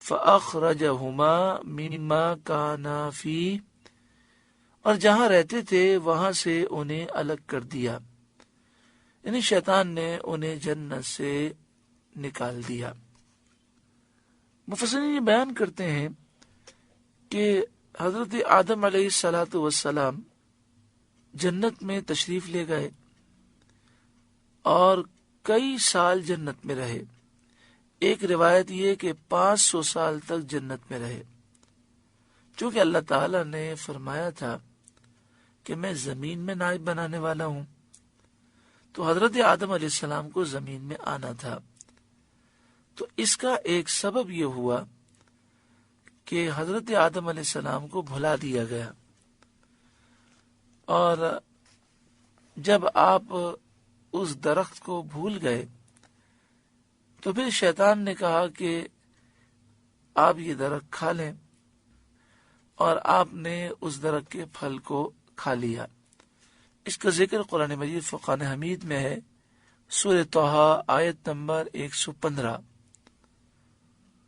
فَأَخْرَجَهُمَا مِمَّا كَانَا فِيهِ، اور جہاں رہتے تھے وہاں سے انہیں الگ کر دیا، یعنی شیطان نے انہیں جنت سے نکال دیا۔ مفسرین یہ بیان کرتے ہیں کہ حضرت آدم علیہ السلام جنت میں تشریف لے گئے اور کئی سال جنت میں رہے۔ ایک روایت یہ کہ 500 سال تک جنت میں رہے، چونکہ اللہ تعالی نے فرمایا تھا کہ میں زمین میں نائب بنانے والا ہوں، تو حضرت آدم علیہ السلام کو زمین میں آنا تھا۔ تو اس کا ایک سبب یہ ہوا کہ حضرت آدم علیہ السلام کو بھلا دیا گیا، اور جب آپ اس درخت کو بھول گئے تو پھر شیطان نے کہا کہ آپ یہ درخت کھا لیں، اور آپ نے اس درخت کے پھل کو کھا لیا۔ اس کا ذکر قرآن مجید فرقان حمید میں ہے، سورہ طٰہٰ آیت نمبر 115،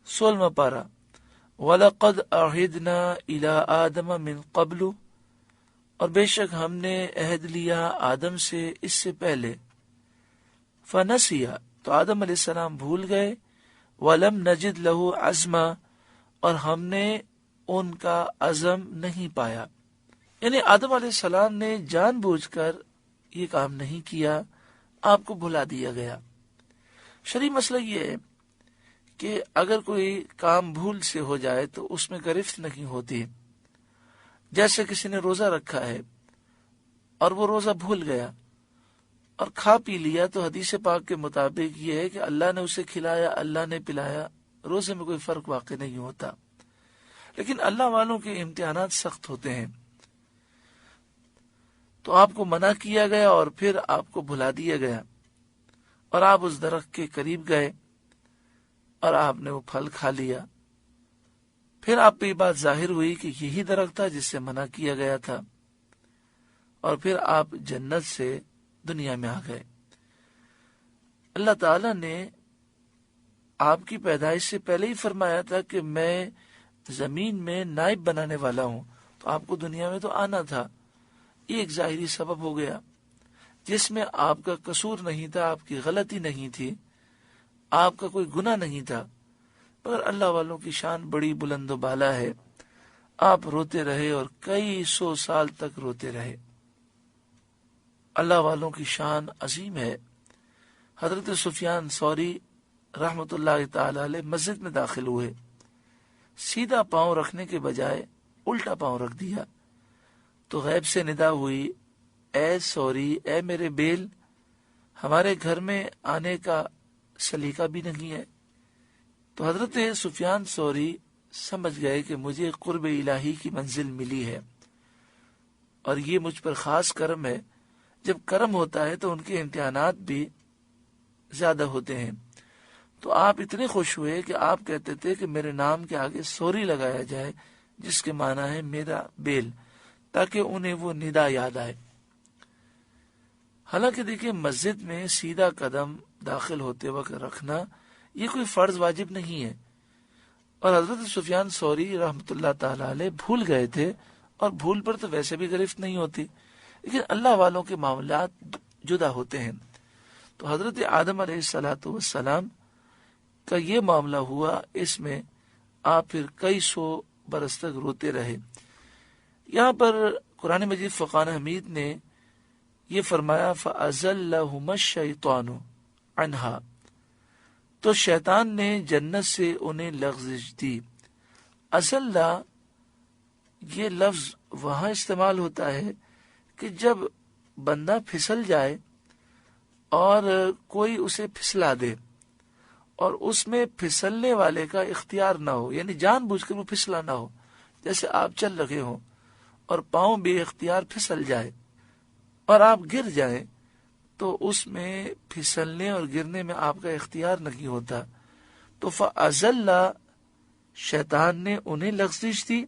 16واں پارہ۔ وَلَقَدْ أَعْهِدْنَا إِلَىٰ آدَمَ مِن قَبْلُ، اور بے شک ہم نے عہد لیا آدم سے اس سے پہلے، فَنَسِيَ، تو آدم علیہ السلام بھول گئے، وَلَمْ نَجِدْ لَهُ عَزْمًا، اور ہم نے ان کا عزم نہیں پایا، یعنی آدم علیہ السلام نے جان بوجھ کر یہ کام نہیں کیا، آپ کو بھلا دیا گیا۔ شرعی مسئلہ یہ ہے کہ اگر کوئی کام بھول سے ہو جائے تو اس میں گرفت نہیں ہوتی۔ جیسے کسی نے روزہ رکھا ہے اور وہ روزہ بھول گیا اور کھا پی لیا، تو حدیث پاک کے مطابق یہ ہے کہ اللہ نے اسے کھلایا، اللہ نے پلایا، روزے میں کوئی فرق واقع نہیں ہوتا۔ لیکن اللہ والوں کے امتحانات سخت ہوتے ہیں، تو آپ کو منع کیا گیا اور پھر آپ کو بھلا دیا گیا، اور آپ اس درخت کے قریب گئے اور آپ نے وہ پھل کھا لیا۔ پھر آپ پہ یہ بات ظاہر ہوئی کہ یہی درخت تھا جس سے منع کیا گیا تھا، اور پھر آپ جنت سے دنیا میں آ گئے۔ اللہ تعالی نے آپ کی پیدائش سے پہلے ہی فرمایا تھا کہ میں زمین میں نائب بنانے والا ہوں، تو آپ کو دنیا میں تو آنا تھا۔ یہ ایک ظاہری سبب ہو گیا جس میں آپ کا قصور نہیں تھا، آپ کی غلطی نہیں تھی، آپ کا کوئی گناہ نہیں تھا، مگر اللہ والوں کی شان بڑی بلند و بالا ہے۔ آپ روتے رہے اور کئی 100 سال تک روتے رہے۔ اللہ والوں کی شان عظیم ہے۔ حضرت سفیان ثوری رحمۃ اللہ تعالی علیہ مسجد میں داخل ہوئے، سیدھا پاؤں رکھنے کے بجائے الٹا پاؤں رکھ دیا، تو غیب سے ندا ہوئی، اے ثوری، اے میرے بیل، ہمارے گھر میں آنے کا سلیقہ بھی نہیں ہے۔ تو حضرت سفیان ثوری سمجھ گئے کہ مجھے قرب الہی کی منزل ملی ہے، اور یہ مجھ پر خاص کرم ہے۔ جب کرم ہوتا ہے تو ان کے امتحانات بھی زیادہ ہوتے ہیں۔ تو آپ اتنے خوش ہوئے کہ آپ کہتے تھے کہ میرے نام کے آگے ثوری لگایا جائے، جس کے معنی ہے میرا بیل، تاکہ انہیں وہ ندا یاد آئے۔ حالانکہ دیکھیں، مسجد میں سیدھا قدم داخل ہوتے وقت رکھنا یہ کوئی فرض واجب نہیں ہے، اور حضرت سفیان ثوری رحمۃ اللہ تعالی علیہ بھول گئے تھے، اور بھول پر تو ویسے بھی گرفت نہیں ہوتی، لیکن اللہ والوں کے معاملات جدا ہوتے ہیں۔ تو حضرت آدم علیہ السلام کا یہ معاملہ ہوا، اس میں آپ پھر کئی 100 برس تک روتے رہے۔ یہاں پر قرآن مجید فرقان حمید نے یہ فرمایا فَأَزَلَّهُمَا الشَّيْطَانُ عَنْهَا، تو شیطان نے جنت سے انہیں لغزش دی۔ ازلّہ یہ لفظ وہاں استعمال ہوتا ہے کہ جب بندہ پھسل جائے اور کوئی اسے پھسلا دے اور اس میں پھسلنے والے کا اختیار نہ ہو، یعنی جان بوجھ کر وہ پھسلا نہ ہو، جیسے آپ چل رہے ہوں اور پاؤں بے اختیار پھسل جائے اور آپ گر جائیں، تو اس میں پھسلنے اور گرنے میں آپ کا اختیار نہیں ہوتا۔ تو فَأَزَلَّ، شیطان نے انہیں لغزش دی۔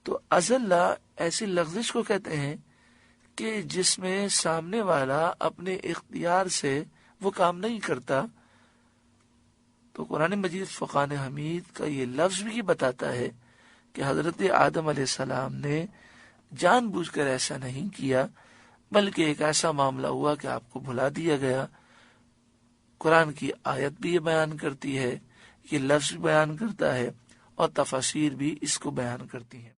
تو ازلّہ ایسی لغزش کو کہتے ہیں کہ جس میں سامنے والا اپنے اختیار سے وہ کام نہیں کرتا، تو قرآن مجید فقان حمید کا یہ لفظ بھی بتاتا ہے کہ حضرت آدم علیہ السلام نے جان بوجھ کر ایسا نہیں کیا، بلکہ ایک ایسا معاملہ ہوا کہ آپ کو بھلا دیا گیا۔ قرآن کی آیت بھی یہ بیان کرتی ہے، یہ لفظ بھی بیان کرتا ہے، اور تفاسیر بھی اس کو بیان کرتی ہیں۔